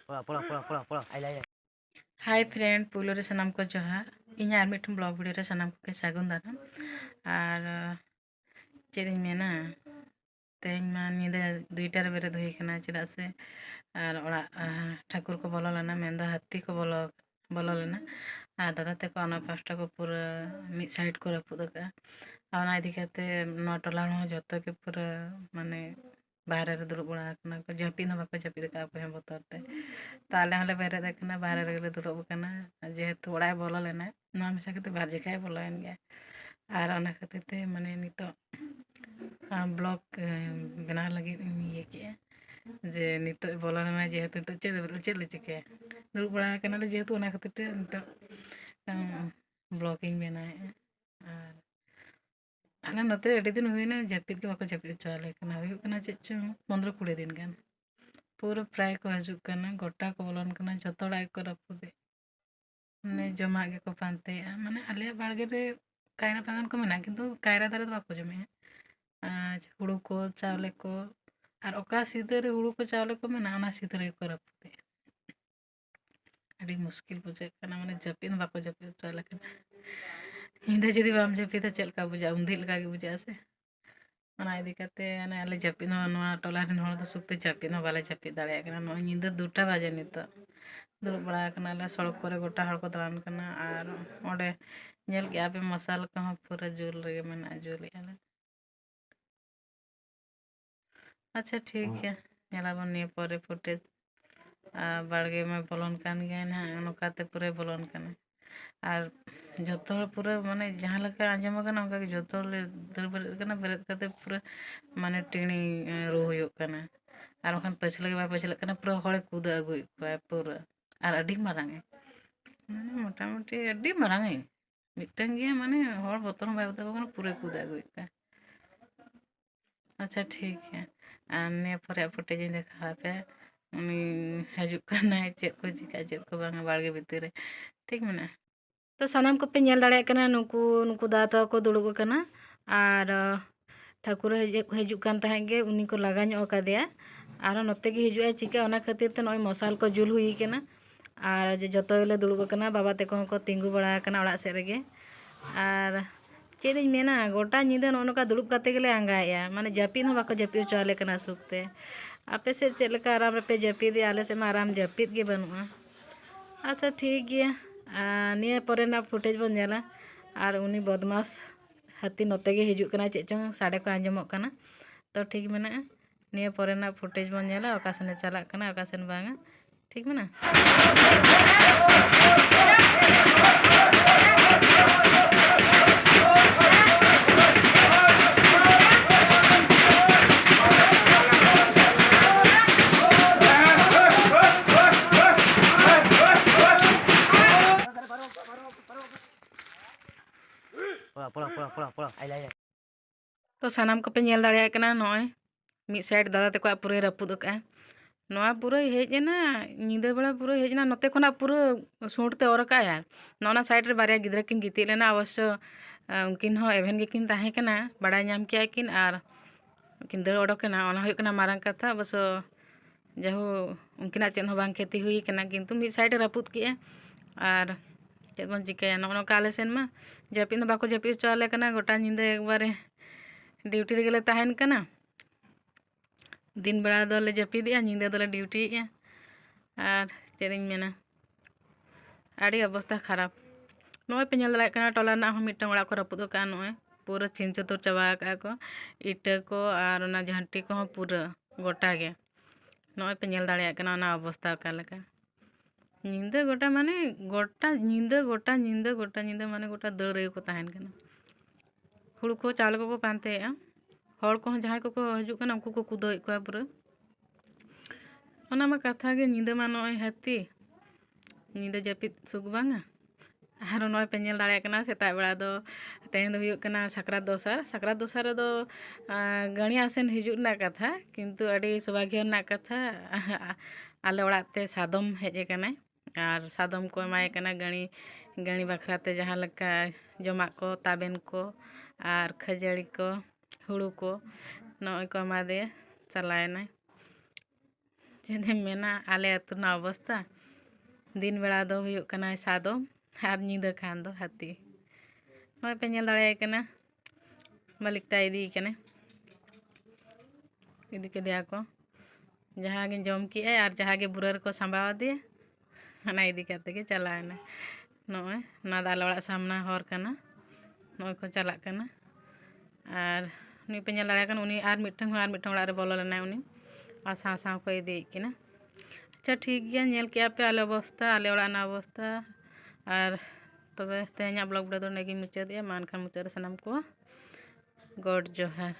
Hi friend पुलो रे सनाम को जोहार इन आर मिठन ब्लॉग वीडियो रे सनाम को सागुन दाराम और चेद मेना तेज मा नींद दुईटा रे बेरे हुई कना चेदा से और ओड़ा ठाकुर को बोलो लेना मेन दो हाथी को बोलो लेना और दादा ते को अना पास्टा को पूरा मिड साइड को रपुद का और इदी काते नौ टोला हो जतो के पूरा माने बाहर रे दुड़ुब बड़ा कना को जपिन हो बाको जपिद का पे बोतर ते ताले हले बेरे कना बाहर रे दुड़ुब कना जेहेतु ओड़ा बोलो लेना ना मिसा के बाहर जेखाय बोलो एन गया और ओना खातिर ते माने नितो ब्लॉग बना लगी ये के जे नितो बोलो लेना जेहेतु तो चेद ले चिके दुड़ुब बड़ा कना ले जेहेतु ओना खातिर ते नितो ब्लॉगिंग बनाए और अना नते अड़ी दिन हुईना जपिद के बाको जपिद चले कना हुई कना चेद चो 15-20 दिन गान पूरा प्राय को हजु कना गोटा को बोलन कना जतोड़ा को रपुदे ने जमा के को पानते माने आले बाड़गे रे कायरा बागान को मेना किंतु कायरा दारे बाको जमे हुड़ू को चावले को और ओका सीधे रे हुड़ू को चावले को मेना ओना सीधे रे को रपुदे अड़ी मुश्किल बुझे कना माने जपिन बाको जपिद चले कना नींद जुदी बाम जपिद चलका बुझा उंधी लगा के बुझा से ओना इदी काते अने आले जपिन नोआ टोला रेन होड़ दो सुक्ते जपिन बाले जपिद दाड़े कना नो नींद 2टा बाजे नितो दुड़ुब बड़ा कना ले सड़क करे गोटा हड़ को दालान कना और ओडे नेल के आपे मसाला कहाँ पूरा जुल रे मेना जुल याले अच्छा ठीक है नेलाबन निये परे फुटेज बाड़गे में बोलन कान गया ना नोकाते पूरे बोलन कना और जो पूरा माने जहाँ लगा आंजम कना उनका के जो दर बेरे कना बेरे काते पूरा माने टिणी रू हुयो कना और ओखान पछले के बा पछले कना पूरा होड़े कूद अगुई पूरा और अड़ी मारांगे माने मोटामुटी अड़ी मारांगे मिटन गया माने होड़ बोतल बाय बोतल को पूरे कूद अगुई अच्छा ठीक है ने परे फुटेज देखा पे उनी हजु कना चेद को चिका चेद को बांगा बाड़गे भीतर ठीक मेना तो सनाम को पे नेल दाड़े कना नुकु दादा को दुड़ुब कना और ठाकुर हजु कान तहां गे उनी को लगा ᱧᱚᱜ कादेया और नोते गे हजु चिका ओना खातिर ते नय मसाल को जुल हुई कना और जतो ले दुड़ुब कना बाबा ते को तिंगु बड़ा कना ओड़ा से रेगे और चेद इन मेना गोटा नींद नोका दुड़ुब काते गेले आंगाया माने जपिद हो बाको जपिद चले कना सुखते आपे से चेद लेका आराम रे पे जपिद आले से मा आराम जपिद गे बनुआ अच्छा ठीक गया निये परे ना फुटेज बन जाला और उनी बदमाश हाथी नोते गे हिजुक कना चेद चों साडे को आंजमोक कना तो ठीक मेना निये परे ना फुटेज बन जाला ओका सने चला कना ओका सने बांगा ठीक मेना तो सनाम को पे नेल दाड़े कना नय मिड साइड दादा ते को पूरे रपुद का नोआ पूरा हेजना नींद बड़ा पूरा हेजना नोते कोना पूरा सूंटते और का यार नोना साइड रे बारिया गिद्रा किन गिति लेना अवश्य उनकिन हो एवेन गे किन ताहे कना बड़ा नाम किया किन और किन दर ओडो कना ओना हुई कना मारंग कथा बस जहु उनकिना चेन हो बांग खेती हुई कना किंतु मिड साइड रपुद के और चेद बन चिकाया नो काले सेन मा जपिन बाको जपिद चले कना गोटा नींद एक बारे ड्यूटी रे गेले ताहेन कना दिन बेड़ा दोले जपिदिया नींद दोले ड्यूटी और चेदिन मेना आड़ी अवस्था खराब नोय पे नेल कना टोला ना मिटन ओड़ा को रपुद का नोय पूरा छिन चतुर चबा का को इटा को और ना झंटी को पूरा गोटा गे नोय पे नेल दाड़े कना ना अवस्था का लका नींद गोटा माने गोटा नींद माने गोटा दर को ताहेन कना हुड़ू को चावल को पानते हड़ को जहाँ को हजु कना उनको को कुदो को पूरा ओना मा कथा गे नींद मा नय हाथी नींद जपिद सुख बांगा और नय पे नेल दाड़े कना सेता बेड़ा दो तेन दो हुयो कना सकरात दोसार दो गणिया सेन हिजुक ना कथा किंतु अड़ी सौभाग्य ना कथा आले ओड़ाते सादम हेजे कना और सादम को एमाय कना गणी बखराते जहाँ लका जमा को ताबेन को और खजड़ी को हुड़ू को नय को एमा दे चलाए ना चेदे मेना आले आतु ना अवस्था दिन बेड़ा दो हुयुग कना सादो और नींदा खान दो हाथी नॉय पे नेल दाड़े कना मालिक ता इदी कने इदी के दिया को जहाँ गे जम की है और जहाँ गे बुरर को संभाव दिए ना इदी करते के चला है नॉय ना दाल वाला सामना हर कना नॉय को चला कना और नी पे नेल दाड़े कन उनी और मिठंग रे बोलो लेना उनी और साव साव को इदी किना अच्छा ठीक गया नेल के पे आले अवस्था आले ओड़ा ना अवस्था और तबे तेहना ब्लॉग वीडियो दो नेगी मुचाद मा एनखान मुचाद सानाम को गॉड जोहार।